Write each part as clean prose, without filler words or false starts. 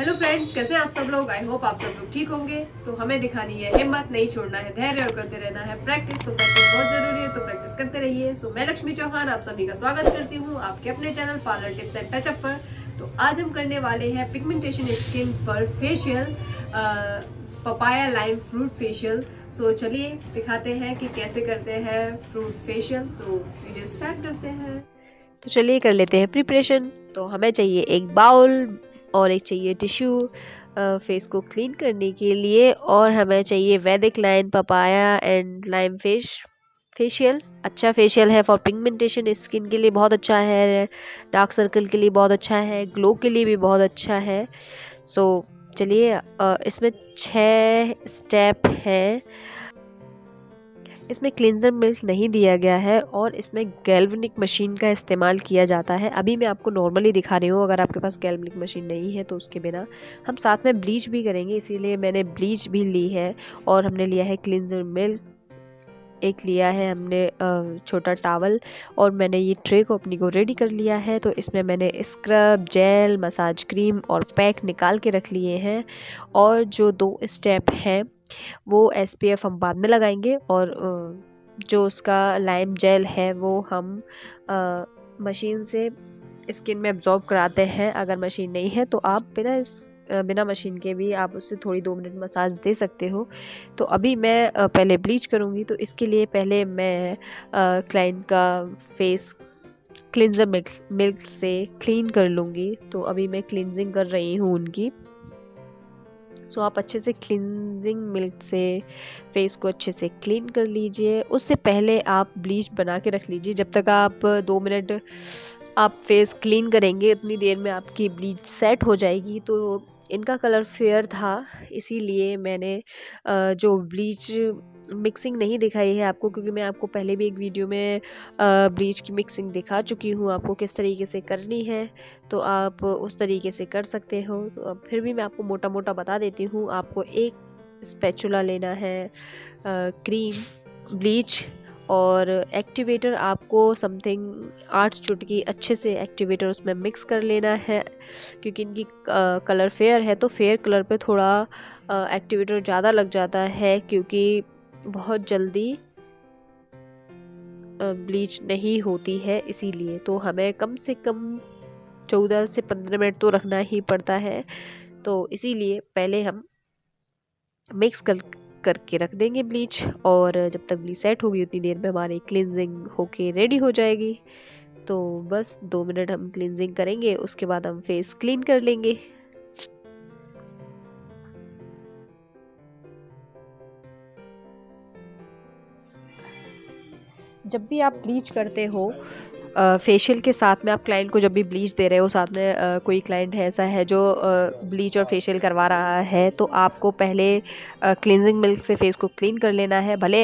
Hello friends, कैसे हैं आप सब लोग। आई होप आप सब लोग ठीक होंगे। तो हमें दिखानी है हिम्मत, नहीं छोड़ना है धैर्य और करते रहना है प्रैक्टिस। तो प्रैक्टिस बहुत जरूरी है, तो प्रैक्टिस करते रहिए। सो मैं लक्ष्मी चौहान आप सभी का स्वागत करती हूँ आपके अपने channel parlour tips and touch up पर। तो आज हम करने वाले हैं पिगमेंटेशन स्किन पर facial, papaya lime fruit facial. So चलिए दिखाते हैं कि कैसे करते हैं फ्रूट फेशियल। तो वीडियो स्टार्ट करते हैं। तो चलिए कर लेते हैं प्रिपरेशन। तो हमें चाहिए एक बाउल और एक चाहिए टिश्यू फेस को क्लीन करने के लिए, और हमें चाहिए वैदिक line papaya and lime facial. अच्छा फेशियल है फॉर पिगमेंटेशन स्किन के लिए, बहुत अच्छा है, डार्क सर्कल के लिए बहुत अच्छा है, ग्लो के लिए भी बहुत अच्छा है। सो चलिए, इसमें 6 स्टेप है। इसमें क्लींजर मिल्क नहीं दिया गया है और इसमें गैल्वेनिक मशीन का इस्तेमाल किया जाता है। अभी मैं आपको नॉर्मली दिखा रही हूँ, अगर आपके पास गैल्वेनिक मशीन नहीं है तो उसके बिना हम साथ में ब्लीच भी करेंगे, इसीलिए मैंने ब्लीच भी ली है। और हमने लिया है क्लींजर मिल्क, एक लिया है हमने छोटा टावल, और मैंने ये ट्रे को अपनी को रेडी कर लिया है। तो इसमें मैंने स्क्रब, जेल, मसाज क्रीम और पैक निकाल के रख लिए हैं। और जो 2 स्टेप हैं वो एसपीएफ हम बाद में लगाएंगे, और जो उसका लाइम जेल है वो हम मशीन से स्किन में एब्जॉर्ब कराते हैं। अगर मशीन नहीं है तो आप बिना मशीन के भी आप उससे थोड़ी 2 मिनट मसाज दे सकते हो। तो अभी मैं पहले ब्लीच करूँगी, तो इसके लिए पहले मैं क्लाइंट का फेस क्लिनजर मिल्क से क्लीन कर लूँगी। तो अभी मैं क्लिनजिंग कर रही हूँ उनकी। सो आप अच्छे से क्लिनजिंग मिल्क से फेस को अच्छे से क्लीन कर लीजिए। उससे पहले आप ब्लीच बना के रख लीजिए। जब तक आप 2 मिनट आप फेस क्लीन करेंगे, उतनी देर में आपकी ब्लीच सेट हो जाएगी। तो इनका कलर फेयर था, इसीलिए मैंने जो ब्लीच मिक्सिंग नहीं दिखाई है आपको, क्योंकि मैं आपको पहले भी एक वीडियो में ब्लीच की मिक्सिंग दिखा चुकी हूँ आपको किस तरीके से करनी है। तो आप उस तरीके से कर सकते हो। तो अब फिर भी मैं आपको मोटा मोटा बता देती हूँ। आपको एक स्पैचुला लेना है, क्रीम, ब्लीच और एक्टिवेटर। आपको समथिंग 8 चुटकी अच्छे से एक्टिवेटर उसमें मिक्स कर लेना है, क्योंकि इनकी कलर फेयर है तो फेयर कलर पे थोड़ा एक्टिवेटर ज़्यादा लग जाता है, क्योंकि बहुत जल्दी ब्लीच नहीं होती है, इसीलिए तो हमें कम से कम 14 से 15 मिनट तो रखना ही पड़ता है। तो इसीलिए पहले हम मिक्स करके रख देंगे ब्लीच, और जब तक ब्लीच सेट होगी उतनी देर में हमारी क्लींजिंग होके रेडी हो जाएगी। तो बस 2 मिनट हम क्लींजिंग करेंगे, उसके बाद हम फेस क्लीन कर लेंगे। जब भी आप ब्लीच करते हो फेशियल के साथ में, आप क्लाइंट को जब भी ब्लीच दे रहे हो, साथ में कोई क्लाइंट है ऐसा है जो ब्लीच और फेशियल करवा रहा है, तो आपको पहले क्लींजिंग मिल्क से फेस को क्लीन कर लेना है। भले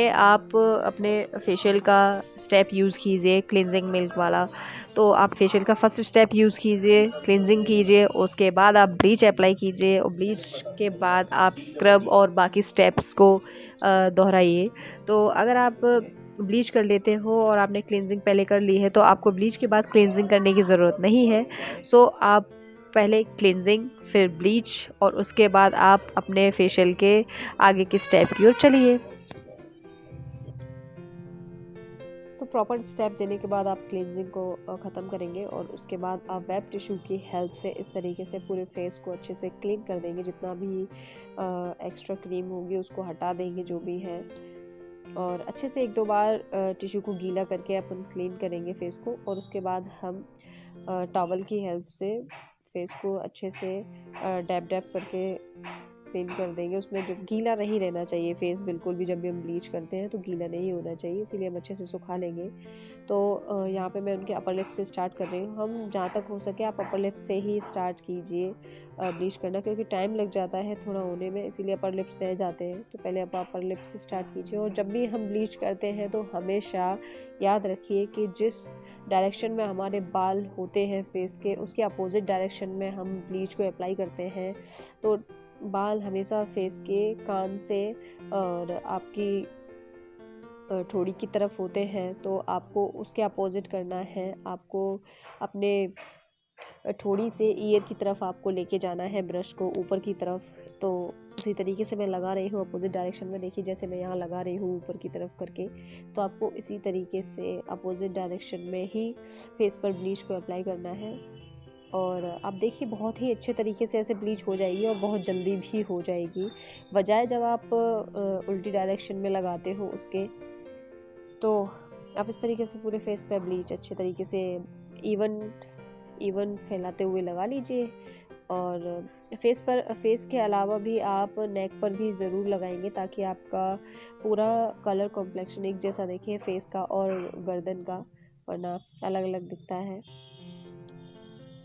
आप अपने फेशियल का स्टेप यूज़ कीजिए क्लींजिंग मिल्क वाला, तो आप फेशियल का फर्स्ट स्टेप यूज़ कीजिए, क्लींजिंग कीजिए, उसके बाद आप ब्लीच अप्लाई कीजिए, और ब्लीच के बाद आप स्क्रब और बाकी स्टेप्स को दोहराइए। तो अगर आप ब्लीच कर लेते हो और आपने क्लींजिंग पहले कर ली है, तो आपको ब्लीच के बाद क्लींजिंग करने की ज़रूरत नहीं है। सो आप पहले क्लींजिंग, फिर ब्लीच, और उसके बाद आप अपने फेशियल के आगे के स्टेप की ओर चलिए। तो प्रॉपर स्टेप देने के बाद आप क्लींजिंग को ख़त्म करेंगे, और उसके बाद आप वेब टिश्यू की हेल्प से इस तरीके से पूरे फेस को अच्छे से क्लीन कर देंगे। जितना भी एक्स्ट्रा क्रीम होगी उसको हटा देंगे जो भी है, और अच्छे से 1-2 बार टिश्यू को गीला करके अपन क्लीन करेंगे फेस को। और उसके बाद हम टॉवल की हेल्प से फेस को अच्छे से डैब डैब करके क्लीन कर देंगे। उसमें जो गीला नहीं रहना चाहिए फेस, बिल्कुल भी जब भी हम ब्लीच करते हैं तो गीला नहीं होना चाहिए, इसीलिए हम अच्छे से सुखा लेंगे। तो यहाँ पे मैं उनके अपर लिप से स्टार्ट कर रही हूँ। हम जहाँ तक हो सके आप अपर लिप से ही स्टार्ट कीजिए ब्लीच करना, क्योंकि टाइम लग जाता है थोड़ा होने में, इसीलिए अपर लिप्स रह जाते हैं। तो पहले आप अपर लिप से स्टार्ट कीजिए। और जब भी हम ब्लीच करते हैं तो हमेशा याद रखिए कि जिस डायरेक्शन में हमारे बाल होते हैं फेस के, उसके अपोजिट डायरेक्शन में हम ब्लीच को अप्लाई करते हैं। तो बाल हमेशा फेस के कान से और आपकी ठोड़ी की तरफ होते हैं, तो आपको उसके अपोजिट करना है। आपको अपने थोड़ी से ईयर की तरफ आपको लेके जाना है ब्रश को, ऊपर की तरफ। तो उसी तरीके से मैं लगा रही हूँ अपोजिट डायरेक्शन में। देखिए जैसे मैं यहाँ लगा रही हूँ ऊपर की तरफ करके, तो आपको इसी तरीके से अपोजिट डायरेक्शन में ही फेस पर ब्लीच को अप्लाई करना है। और आप देखिए बहुत ही अच्छे तरीके से ऐसे ब्लीच हो जाएगी और बहुत जल्दी भी हो जाएगी, बजाय जब आप उल्टी डायरेक्शन में लगाते हो उसके। तो आप इस तरीके से पूरे फेस पे ब्लीच अच्छे तरीके से इवन इवन फैलाते हुए लगा लीजिए। और फेस के अलावा भी आप नेक पर भी ज़रूर लगाएंगे, ताकि आपका पूरा कलर कॉम्प्लेक्शन एक जैसा दिखे फेस का और गर्दन का, वरना अलग अलग दिखता है।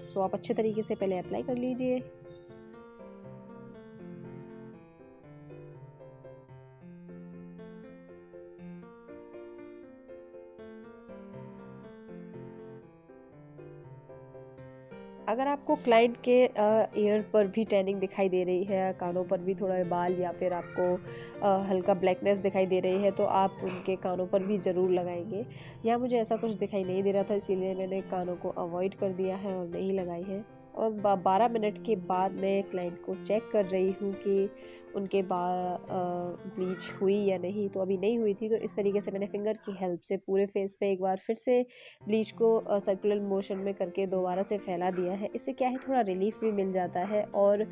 सो आप अच्छे तरीके से पहले अप्लाई कर लीजिए। अगर आपको क्लाइंट के ईयर पर भी टैनिंग दिखाई दे रही है, कानों पर भी थोड़ा बाल या फिर आपको हल्का ब्लैकनेस दिखाई दे रही है, तो आप उनके कानों पर भी ज़रूर लगाएंगे। यहाँ मुझे ऐसा कुछ दिखाई नहीं दे रहा था, इसीलिए मैंने कानों को अवॉइड कर दिया है और नहीं लगाई है। और 12 मिनट के बाद मैं क्लाइंट को चेक कर रही हूँ कि उनके बाल ब्लीच हुई या नहीं। तो अभी नहीं हुई थी, तो इस तरीके से मैंने फिंगर की हेल्प से पूरे फेस पे एक बार फिर से ब्लीच को सर्कुलर मोशन में करके दोबारा से फैला दिया है। इससे क्या है, थोड़ा रिलीफ भी मिल जाता है और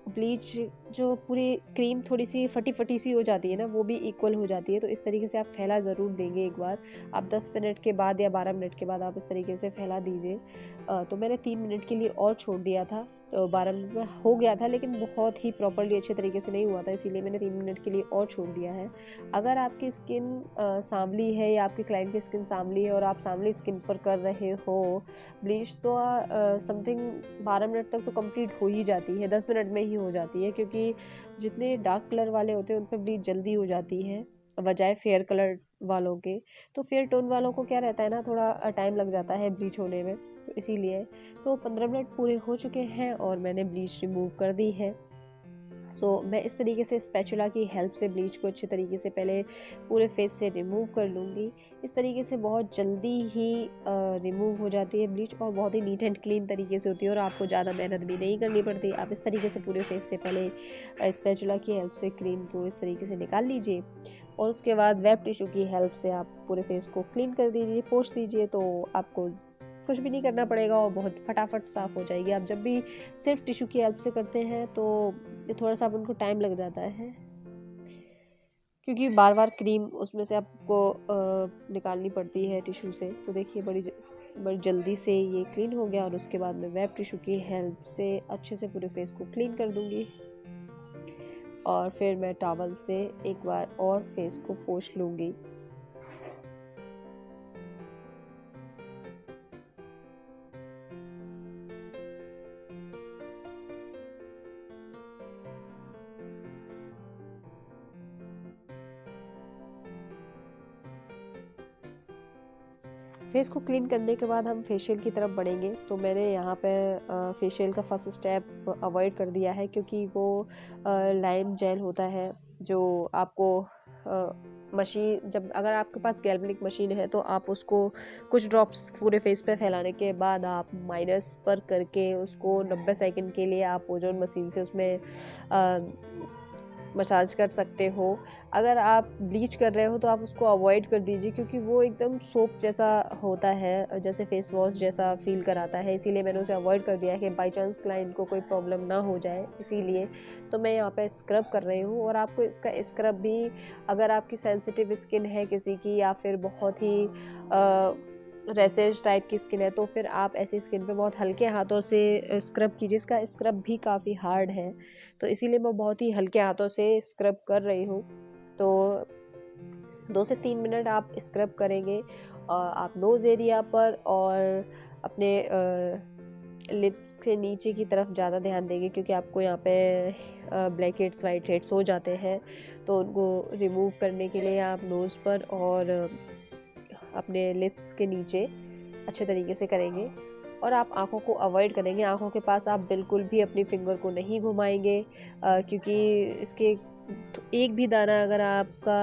ब्लीच जो पूरी क्रीम थोड़ी सी फटी फटी सी हो जाती है ना, वो भी इक्वल हो जाती है। तो इस तरीके से आप फैला ज़रूर देंगे एक बार। आप 10 मिनट के बाद या 12 मिनट के बाद आप इस तरीके से फैला दीजिए। तो मैंने 3 मिनट के लिए और छोड़ दिया था, तो 12 मिनट में हो गया था, लेकिन बहुत ही प्रॉपरली अच्छे तरीके से नहीं हुआ था, इसीलिए मैंने 3 मिनट के लिए और छोड़ दिया है। अगर आपकी स्किन सांवली है या आपके क्लाइंट की स्किन सांवली है और आप सांवली स्किन पर कर रहे हो ब्लीच, तो समथिंग 12 मिनट तक तो कंप्लीट हो ही जाती है, 10 मिनट में ही हो जाती है, क्योंकि जितने डार्क कलर वाले होते हैं उन पर ब्लीच जल्दी हो जाती है बजाय फेयर कलर वालों के। तो फेयर टोन वालों को क्या रहता है ना, थोड़ा टाइम लग जाता है ब्लीच होने में, तो इसीलिए। तो 15 मिनट पूरे हो चुके हैं और मैंने ब्लीच रिमूव कर दी है। मैं इस तरीके से स्पैचुला की हेल्प से ब्लीच को अच्छे तरीके से पहले पूरे फेस से रिमूव कर लूँगी। इस तरीके से बहुत जल्दी ही रिमूव हो जाती है ब्लीच और बहुत ही नीट एंड क्लीन तरीके से होती है और आपको ज़्यादा मेहनत भी नहीं करनी पड़ती। आप इस तरीके से पूरे फेस से पहले स्पैचुला की हेल्प से क्रीम को इस तरीके से निकाल लीजिए और उसके बाद वेट टिश्यू की हेल्प से आप पूरे फेस को क्लीन कर दीजिए, पोंछ दीजिए। तो आपको कुछ भी नहीं करना पड़ेगा और बहुत फटाफट साफ़ हो जाएगी। आप जब भी सिर्फ टिश्यू की हेल्प से करते हैं तो ये थोड़ा सा उनको टाइम लग जाता है, क्योंकि बार बार क्रीम उसमें से आपको निकालनी पड़ती है टिश्यू से। तो देखिए बड़ी जल्दी से ये क्लीन हो गया और उसके बाद मैं वेट टिश्यू की हेल्प से अच्छे से पूरे फेस को क्लीन कर दूंगी और फिर मैं टॉवल से एक बार और फेस को पोंछ लूँगी। फेस को क्लीन करने के बाद हम फेशियल की तरफ बढ़ेंगे। तो मैंने यहाँ पे फेशियल का फर्स्ट स्टेप अवॉइड कर दिया है, क्योंकि वो लाइम जेल होता है जो आपको मशीन, जब अगर आपके पास गैल्वेनिक मशीन है तो आप उसको कुछ ड्रॉप्स पूरे फेस पे फैलाने के बाद आप माइनस पर करके उसको 90 सेकंड के लिए आप ओजोन मशीन से उसमें मसाज कर सकते हो। अगर आप ब्लीच कर रहे हो तो आप उसको अवॉइड कर दीजिए, क्योंकि वो एकदम सोप जैसा होता है, जैसे फेस वॉश जैसा फील कराता है। इसीलिए मैंने उसे अवॉइड कर दिया है कि बाई चांस क्लाइंट को कोई प्रॉब्लम ना हो जाए, इसीलिए। तो मैं यहाँ पे स्क्रब कर रही हूँ और आपको इसका स्क्रब भी, अगर आपकी सेंसिटिव स्किन है किसी की या फिर बहुत ही रैशेज टाइप की स्किन है, तो फिर आप ऐसी स्किन पे बहुत हल्के हाथों से स्क्रब कीजिए। इसका स्क्रब भी काफ़ी हार्ड है, तो इसीलिए मैं बहुत ही हल्के हाथों से स्क्रब कर रही हूँ। तो 2 से 3 मिनट आप स्क्रब करेंगे और आप नोज़ एरिया पर और अपने लिप्स के नीचे की तरफ ज़्यादा ध्यान देंगे, क्योंकि आपको यहाँ पे ब्लैक हेड्स वाइट हेड्स हो जाते हैं। तो उनको रिमूव करने के लिए आप नोज़ पर और अपने लिप्स के नीचे अच्छे तरीके से करेंगे और आप आँखों को अवॉइड करेंगे। आँखों के पास आप बिल्कुल भी अपनी फिंगर को नहीं घुमाएंगे, क्योंकि इसके तो एक भी दाना अगर आपका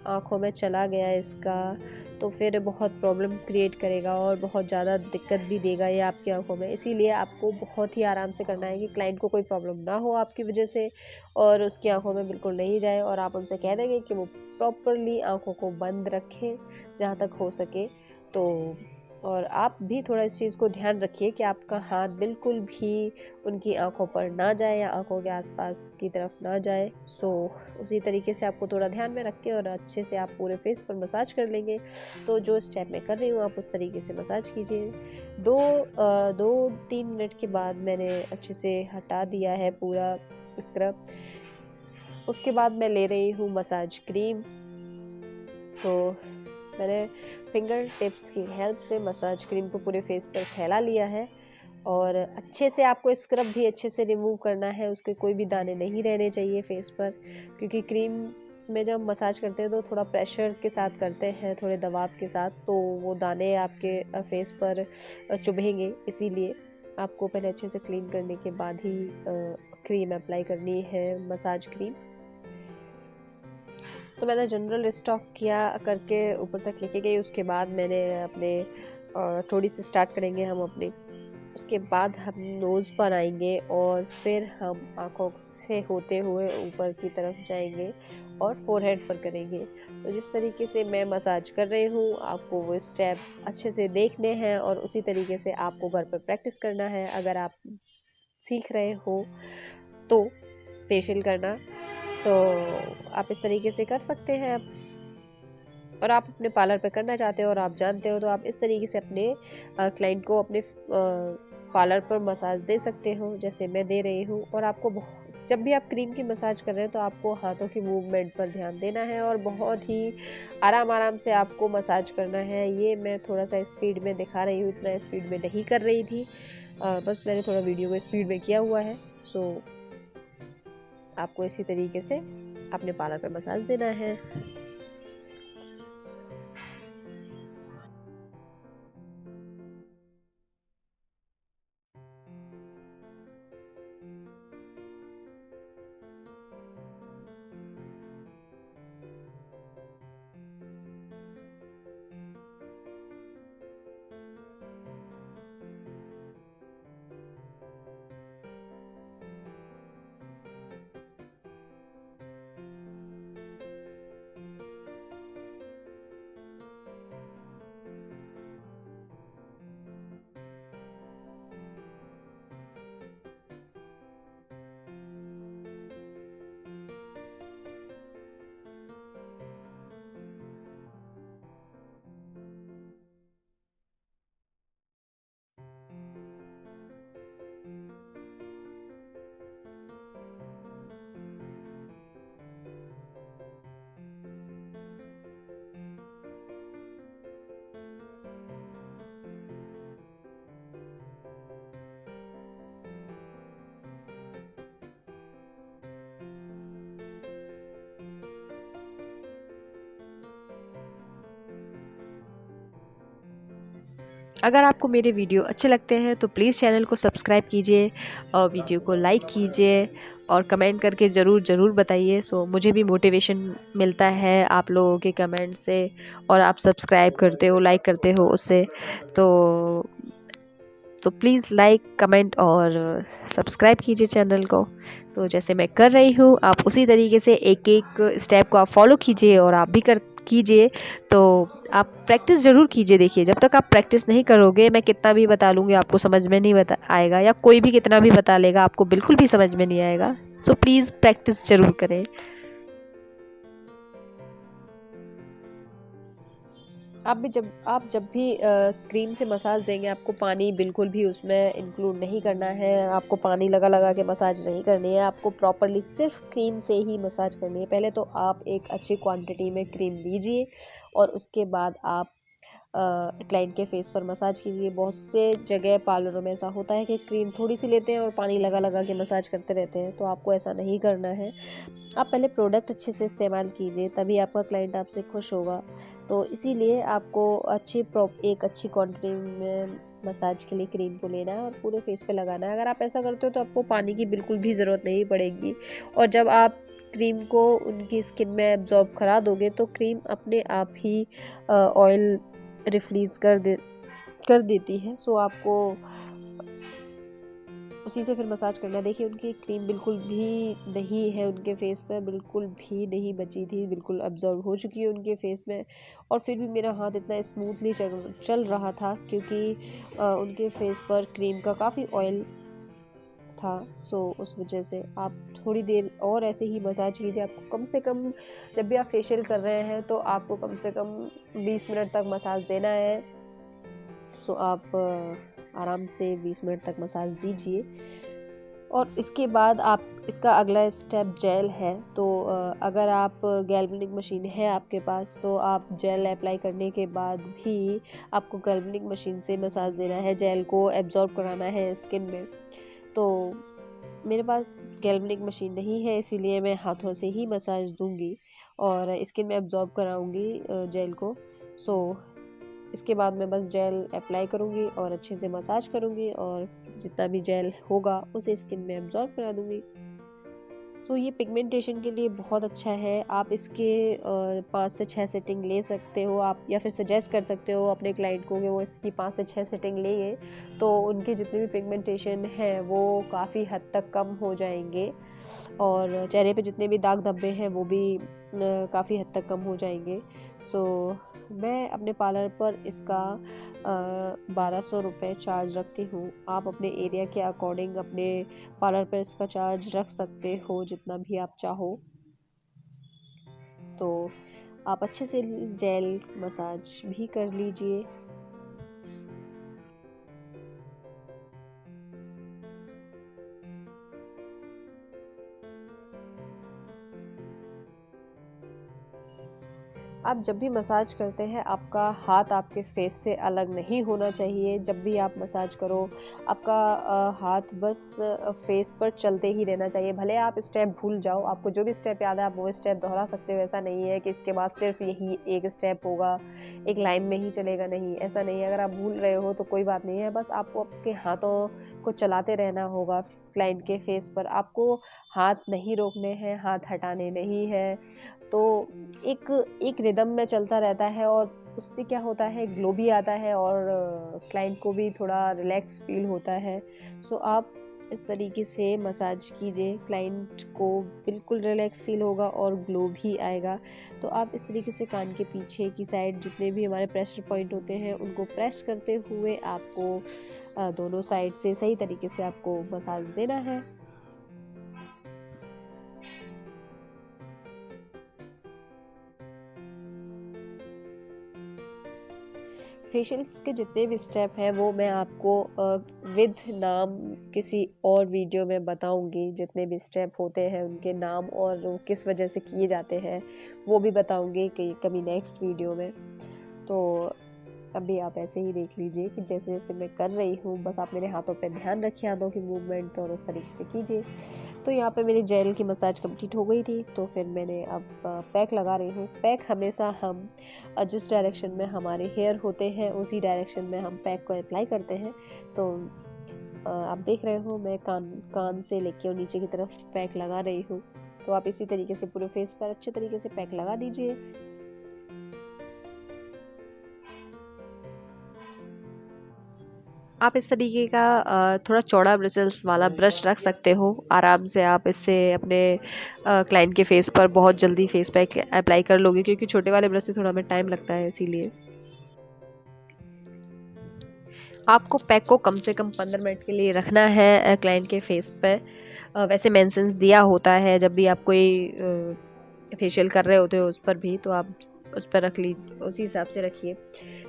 आँखों में चला गया इसका, तो फिर बहुत प्रॉब्लम क्रिएट करेगा और बहुत ज़्यादा दिक्कत भी देगा ये आपकी आँखों में। इसीलिए आपको बहुत ही आराम से करना है कि क्लाइंट को कोई प्रॉब्लम ना हो आपकी वजह से और उसकी आँखों में बिल्कुल नहीं जाए, और आप उनसे कह देंगे कि वो प्रॉपरली आँखों को बंद रखें जहाँ तक हो सके। तो और आप भी थोड़ा इस चीज़ को ध्यान रखिए कि आपका हाथ बिल्कुल भी उनकी आँखों पर ना जाए या आँखों के आसपास की तरफ ना जाए। सो उसी तरीके से आपको थोड़ा ध्यान में रख के और अच्छे से आप पूरे फेस पर मसाज कर लेंगे। तो जो स्टेप मैं कर रही हूँ आप उस तरीके से मसाज कीजिए। 2-3 मिनट के बाद मैंने अच्छे से हटा दिया है पूरा स्क्रब। उसके बाद मैं ले रही हूँ मसाज क्रीम। तो मैंने फिंगर टिप्स की हेल्प से मसाज क्रीम को पूरे फेस पर फैला लिया है और अच्छे से आपको स्क्रब भी अच्छे से रिमूव करना है। उसके कोई भी दाने नहीं रहने चाहिए फेस पर, क्योंकि क्रीम में जब मसाज करते हैं तो थोड़ा प्रेशर के साथ करते हैं, थोड़े दबाव के साथ, तो वो दाने आपके फेस पर चुभेंगे। इसीलिए आपको पहले अच्छे से क्लीन करने के बाद ही क्रीम अप्लाई करनी है, मसाज क्रीम। तो मैंने जनरल स्टॉक किया करके ऊपर तक लेके गई। उसके बाद मैंने अपने थोड़ी सी स्टार्ट करेंगे हम अपने, उसके बाद हम नोज़ पर आएंगे और फिर हम आँखों से होते हुए ऊपर की तरफ जाएंगे और फोरहेड पर करेंगे। तो जिस तरीके से मैं मसाज कर रही हूँ आपको वो स्टेप अच्छे से देखने हैं और उसी तरीके से आपको घर पर प्रैक्टिस करना है। अगर आप सीख रहे हो तो फेशियल करना, तो आप इस तरीके से कर सकते हैं। और आप अपने पार्लर पे करना चाहते हो और आप जानते हो तो आप इस तरीके से अपने क्लाइंट को अपने पार्लर पर मसाज दे सकते हो जैसे मैं दे रही हूँ। और आपको जब भी आप क्रीम की मसाज कर रहे हैं तो आपको हाथों की मूवमेंट पर ध्यान देना है और बहुत ही आराम से आपको मसाज करना है। ये मैं थोड़ा सा स्पीड में दिखा रही हूँ, इतना स्पीड में नहीं कर रही थी, बस मैंने थोड़ा वीडियो को स्पीड में किया हुआ है। सो आपको इसी तरीके से अपने पार्लर पर मसाज देना है। अगर आपको मेरे वीडियो अच्छे लगते हैं तो प्लीज़ चैनल को सब्सक्राइब कीजिए और वीडियो को लाइक कीजिए और कमेंट करके ज़रूर बताइए। सो मुझे भी मोटिवेशन मिलता है आप लोगों के कमेंट से, और आप सब्सक्राइब करते हो, लाइक करते हो उससे। तो प्लीज़ लाइक, कमेंट और सब्सक्राइब कीजिए चैनल को। तो जैसे मैं कर रही हूँ आप उसी तरीके से एक एक स्टेप को आप फॉलो कीजिए और आप भी कर कीजिए। तो आप प्रैक्टिस ज़रूर कीजिए। देखिए जब तक आप प्रैक्टिस नहीं करोगे, मैं कितना भी बता लूँगी आपको समझ में नहीं आएगा, या कोई भी कितना भी बता लेगा आपको बिल्कुल भी समझ में नहीं आएगा। सो प्लीज़ प्रैक्टिस ज़रूर करें। आप जब भी क्रीम से मसाज देंगे आपको पानी बिल्कुल भी उसमें इंक्लूड नहीं करना है। आपको पानी लगा के मसाज नहीं करनी है, आपको प्रॉपरली सिर्फ क्रीम से ही मसाज करनी है। पहले तो आप एक अच्छी क्वांटिटी में क्रीम लीजिए और उसके बाद आप क्लाइंट के फेस पर मसाज कीजिए। बहुत से जगह पार्लरों में ऐसा होता है कि क्रीम थोड़ी सी लेते हैं और पानी लगा के मसाज करते रहते हैं, तो आपको ऐसा नहीं करना है। आप पहले प्रोडक्ट अच्छे से इस्तेमाल कीजिए, तभी आपका क्लाइंट आपसे खुश होगा। तो इसीलिए आपको एक अच्छी क्वांटिटी में मसाज के लिए क्रीम को लेना है और पूरे फेस पे लगाना है। अगर आप ऐसा करते हो तो आपको पानी की बिल्कुल भी ज़रूरत नहीं पड़ेगी। और जब आप क्रीम को उनकी स्किन में एब्जॉर्ब करा दोगे तो क्रीम अपने आप ही ऑयल रिफ्रीज कर देती है। सो आपको उसी से फिर मसाज करना है। देखिए उनकी क्रीम बिल्कुल भी नहीं है उनके फेस पे, बिल्कुल भी नहीं बची थी, बिल्कुल अब्जॉर्व हो चुकी है उनके फेस में। और फिर भी मेरा हाथ इतना स्मूथली चल रहा था क्योंकि उनके फेस पर क्रीम का काफ़ी ऑयल था। सो उस वजह से आप थोड़ी देर और ऐसे ही मसाज कीजिए। आपको कम से कम, जब भी आप फेशियल कर रहे हैं तो आपको कम से कम 20 मिनट तक मसाज देना है। सो आप आराम से 20 मिनट तक मसाज दीजिए। और इसके बाद आप इसका अगला स्टेप जेल है। तो अगर आप गैल्वेनिक मशीन है आपके पास तो आप जेल अप्लाई करने के बाद भी आपको गैल्वेनिक मशीन से मसाज देना है, जेल को एब्जॉर्ब कराना है स्किन में। तो मेरे पास गैल्वेनिक मशीन नहीं है, इसीलिए मैं हाथों से ही मसाज दूंगी और स्किन में एब्जॉर्ब कराऊंगी जेल को। सो इसके बाद मैं बस जेल अप्लाई करूँगी और अच्छे से मसाज करूँगी और जितना भी जेल होगा उसे स्किन में एब्जॉर्ब करा दूँगी। तो ये पिगमेंटेशन के लिए बहुत अच्छा है। आप इसके 5 से 6 सेटिंग ले सकते हो आप, या फिर सजेस्ट कर सकते हो अपने क्लाइंट को कि वो इसकी 5 से 6 सेटिंग लेंगे तो उनके जितने भी पिगमेंटेशन है वो काफ़ी हद तक कम हो जाएंगे और चेहरे पे जितने भी दाग धब्बे हैं वो भी काफ़ी हद तक कम हो जाएंगे। सो मैं अपने पार्लर पर इसका 1200 रुपये चार्ज रखती हूँ। आप अपने एरिया के अकॉर्डिंग अपने पार्लर पर इसका चार्ज रख सकते हो जितना भी आप चाहो। तो आप अच्छे से जेल मसाज भी कर लीजिए। आप जब भी मसाज करते हैं आपका हाथ आपके फेस से अलग नहीं होना चाहिए। जब भी आप मसाज करो आपका हाथ बस फेस पर चलते ही रहना चाहिए। भले आप स्टेप भूल जाओ, आपको जो भी स्टेप याद है आप वो स्टेप दोहरा सकते हो। ऐसा नहीं है कि इसके बाद सिर्फ यही एक स्टेप होगा, एक लाइन में ही चलेगा, नहीं, ऐसा नहीं है। अगर आप भूल रहे हो तो कोई बात नहीं है, बस आपको आपके हाथों को चलाते रहना होगा क्लाइंट के फेस पर। आपको हाथ नहीं रोकने हैं, हाथ हटाने नहीं है। तो एक रिदम में चलता रहता है और उससे क्या होता है, ग्लो भी आता है और क्लाइंट को भी थोड़ा रिलैक्स फील होता है। सो आप इस तरीके से मसाज कीजिए, क्लाइंट को बिल्कुल रिलैक्स फील होगा और ग्लो भी आएगा। तो आप इस तरीके से कान के पीछे की साइड जितने भी हमारे प्रेशर पॉइंट होते हैं उनको प्रेस करते हुए आपको दोनों साइड से सही तरीके से आपको मसाज देना है। फेशियल्स के जितने भी स्टेप हैं वो मैं आपको विद नाम किसी और वीडियो में बताऊंगी। जितने भी स्टेप होते हैं उनके नाम और वो किस वजह से किए जाते हैं वो भी बताऊंगी कि कभी नेक्स्ट वीडियो में। तो अभी आप ऐसे ही देख लीजिए कि जैसे जैसे मैं कर रही हूँ बस आप मेरे हाथों पे ध्यान रखिए, हाथों की मूवमेंट, और उस तरीके से कीजिए। तो यहाँ पे मेरी जेल की मसाज कंप्लीट हो गई थी तो फिर मैंने अब पैक लगा रही हूँ। पैक हमेशा हम जिस डायरेक्शन में हमारे हेयर होते हैं उसी डायरेक्शन में हम पैक को अप्लाई करते हैं। तो आप देख रहे हो मैं कान से लेके और नीचे की तरफ पैक लगा रही हूँ। तो आप इसी तरीके से पूरे फेस पर अच्छे तरीके से पैक लगा दीजिए। आप इस तरीके का थोड़ा चौड़ा ब्रिसल्स वाला ब्रश रख सकते हो। आराम से आप इससे अपने क्लाइंट के फेस पर बहुत जल्दी फेस पैक अप्लाई कर लोगे, क्योंकि छोटे वाले ब्रश से थोड़ा हमें टाइम लगता है। इसीलिए आपको पैक को कम से कम 15 मिनट के लिए रखना है क्लाइंट के फेस पे। वैसे मेंशंस दिया होता है जब भी आप कोई फेशियल कर रहे होते हो उस पर भी, तो आप उस पर रख लीजिए, उसी हिसाब से रखिए।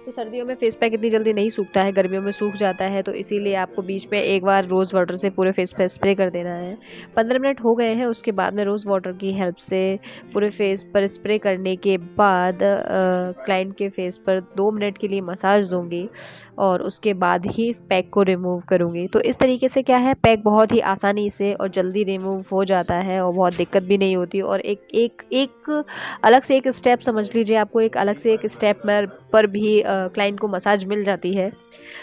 तो सर्दियों में फेस पैक इतनी जल्दी नहीं सूखता है, गर्मियों में सूख जाता है। तो इसीलिए आपको बीच में एक बार रोज़ वाटर से पूरे फेस पे स्प्रे कर देना है। 15 मिनट हो गए हैं, उसके बाद मैं रोज़ वाटर की हेल्प से पूरे फेस पर स्प्रे करने के बाद क्लाइंट के फेस पर 2 मिनट के लिए मसाज दूंगी और उसके बाद ही पैक को रिमूव करूंगी। तो इस तरीके से क्या है, पैक बहुत ही आसानी से और जल्दी रिमूव हो जाता है और बहुत दिक्कत भी नहीं होती। और एक अलग से एक स्टेप समझ लीजिए, आपको एक अलग से एक स्टेप ऊपर भी क्लाइंट को मसाज मिल जाती है।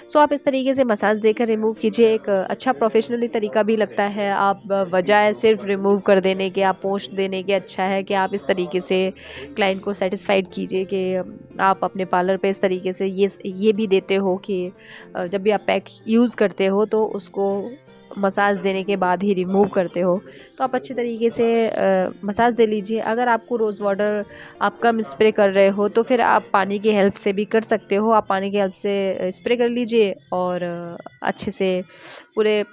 सो आप इस तरीके से मसाज देकर रिमूव कीजिए। एक अच्छा प्रोफेशनली तरीका भी लगता है। आप बजाय सिर्फ रिमूव कर देने के, आप पोंछ देने के, अच्छा है कि आप इस तरीके से क्लाइंट को सेटिस्फाइड कीजिए कि आप अपने पार्लर पे इस तरीके से ये भी देते हो कि जब भी आप पैक यूज़ करते हो तो उसको मसाज देने के बाद ही रिमूव करते हो। तो आप अच्छे तरीके से मसाज दे लीजिए। अगर आपको रोज़ वाटर आप कम स्प्रे कर रहे हो तो फिर आप पानी की हेल्प से भी कर सकते हो। आप पानी की हेल्प से स्प्रे कर लीजिए और अच्छे से पूरे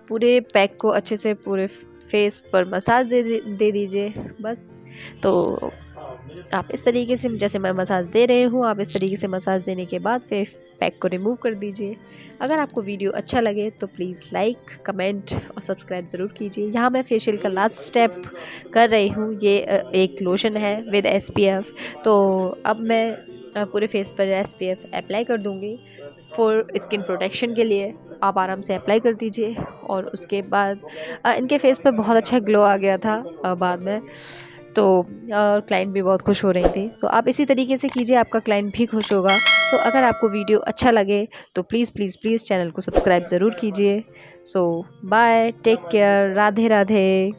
पूरे पैक को अच्छे से पूरे फेस पर मसाज दे दीजिए बस। तो आप इस तरीके से जैसे मैं मसाज दे रही हूँ, आप इस तरीके से मसाज देने के बाद फिर पैक को रिमूव कर दीजिए। अगर आपको वीडियो अच्छा लगे तो प्लीज़ लाइक, कमेंट और सब्सक्राइब ज़रूर कीजिए। यहाँ मैं फेशियल का लास्ट स्टेप कर रही हूँ। ये एक लोशन है विद SPF। तो अब मैं पूरे फेस पर SPF अप्लाई कर दूँगी फॉर स्किन प्रोटेक्शन के लिए। आप आराम से अप्लाई कर दीजिए और उसके बाद इनके फेस पे बहुत अच्छा ग्लो आ गया था बाद में। तो क्लाइंट भी बहुत खुश हो रही थी। तो आप इसी तरीके से कीजिए, आपका क्लाइंट भी खुश होगा। तो अगर आपको वीडियो अच्छा लगे तो प्लीज़ प्लीज़ प्लीज़ चैनल को सब्सक्राइब ज़रूर कीजिए। So bye, take care, Radhe Radhe.